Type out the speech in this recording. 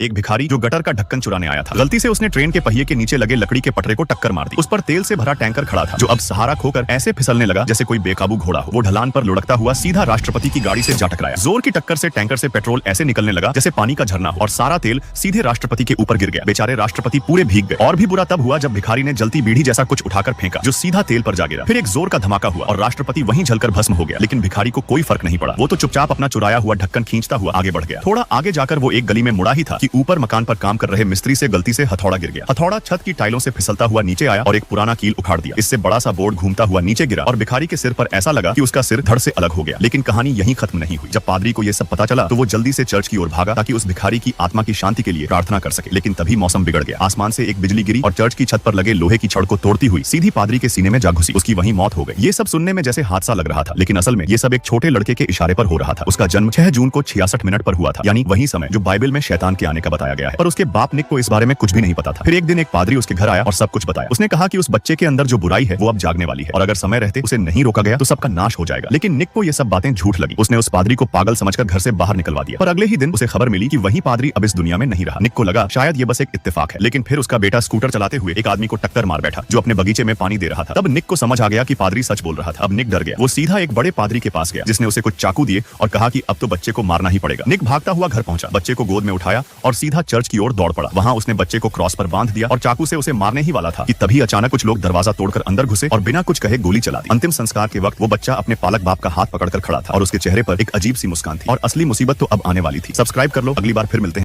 एक भिखारी जो गटर का ढक्कन चुराने आया था, गलती से उसने ट्रेन के पहिए के नीचे लगे लकड़ी के पटरे को टक्कर मार दी। उस पर तेल से भरा टैंकर खड़ा था, जो अब सहारा खोकर ऐसे फिसलने लगा जैसे कोई बेकाबू घोड़ा हो। वो ढलान पर लुढ़कता हुआ सीधा राष्ट्रपति की गाड़ी से जा टकराया। जोर की टक्कर से टैंकर से पेट्रोल ऐसे निकलने लगा जैसे पानी का झरना हो, और सारा तेल सीधे राष्ट्रपति के ऊपर गिर गया। बेचारे राष्ट्रपति पूरे भीग गए। और भी बुरा तब हुआ जब भिखारी ने जलती बीड़ी जैसा कुछ उठाकर फेंका, जो सीधा तेल पर जा गिरा। फिर एक जोर का धमाका हुआ और राष्ट्रपति वहीं जलकर भस्म हो गया। लेकिन भिखारी को कोई फर्क नहीं पड़ा। वो तो चुपचाप अपना चुराया हुआ ढक्कन खींचता हुआ आगे बढ़ गया। थोड़ा आगे जाकर वो एक गली में मुड़ा ही था कि ऊपर मकान पर काम कर रहे मिस्त्री से गलती से हथौड़ा गिर गया। हथौड़ा छत की टाइलों से फिसलता हुआ नीचे आया और एक पुराना कील उखाड़ दिया। इससे बड़ा सा बोर्ड घूमता हुआ नीचे गिरा और भिखारी के सिर पर ऐसा लगा कि उसका सिर धड़ से अलग हो गया। लेकिन कहानी यहीं खत्म नहीं हुई। जब पादरी को यह सब पता चला तो वो जल्दी से चर्च की ओर भागा ताकि उस भिखारी की आत्मा की शांति के लिए प्रार्थना कर सके। लेकिन तभी मौसम बिगड़ गया। आसमान से एक बिजली गिरी और चर्च की छत पर लगे लोहे की छड़ को तोड़ती हुई सीधी पादरी के सीने में जा घुसी। उसकी वहीं मौत हो गई। ये सब सुनने में जैसे हादसा लग रहा था, लेकिन असल में ये सब एक छोटे लड़के के इशारे पर हो रहा था। उसका जन्म 6 जून को 66 मिनट पर हुआ था, यानी वही समय जो बाइबल में शैतान के आने का बताया गया है। पर उसके बाप निक को इस बारे में कुछ भी नहीं पता था। फिर एक दिन एक पादरी उसके घर आया और सब कुछ बताया। उसने कहा कि उस बच्चे के अंदर जो बुराई है वो अब जागने वाली है, और अगर समय रहते उसे नहीं रोका गया तो सबका नाश हो जाएगा। लेकिन निक को ये सब बातें झूठ लगी। उसने उस पादरी को पागल समझकर घर से बाहर निकलवा दिया। पर अगले ही दिन उसे खबर मिली कि वही पादरी अब इस दुनिया में नहीं रहा। निक को लगा शायद ये बस एक इत्तेफाक है। लेकिन फिर उसका बेटा स्कूटर चलाते हुए एक आदमी को टक्कर मार बैठा जो अपने बगीचे में पानी दे रहा था। तब निक को समझ आ गया कि पादरी सच बोल रहा था। अब निक डर गया। वो सीधा एक बड़े पादरी के पास गया जिसने उसे कुछ चाकू दिए और कहा कि अब तो बच्चे को मारना ही पड़ेगा। निक भागता हुआ घर पहुंचा, बच्चे को गोद में उठाया और सीधा चर्च की ओर दौड़ पड़ा। वहां उसने बच्चे को क्रॉस पर बांध दिया और चाकू से उसे मारने ही वाला था कि तभी अचानक कुछ लोग दरवाजा तोड़कर अंदर घुसे और बिना कुछ कहे गोली चला दी। अंतिम संस्कार के वक्त वो बच्चा अपने पालक बाप का हाथ पकड़कर खड़ा था और उसके चेहरे पर एक अजीब सी मुस्कान थी। और असली मुसीबत तो अब आने वाली थी। सब्सक्राइब कर लो, अगली बार फिर मिलते हैं।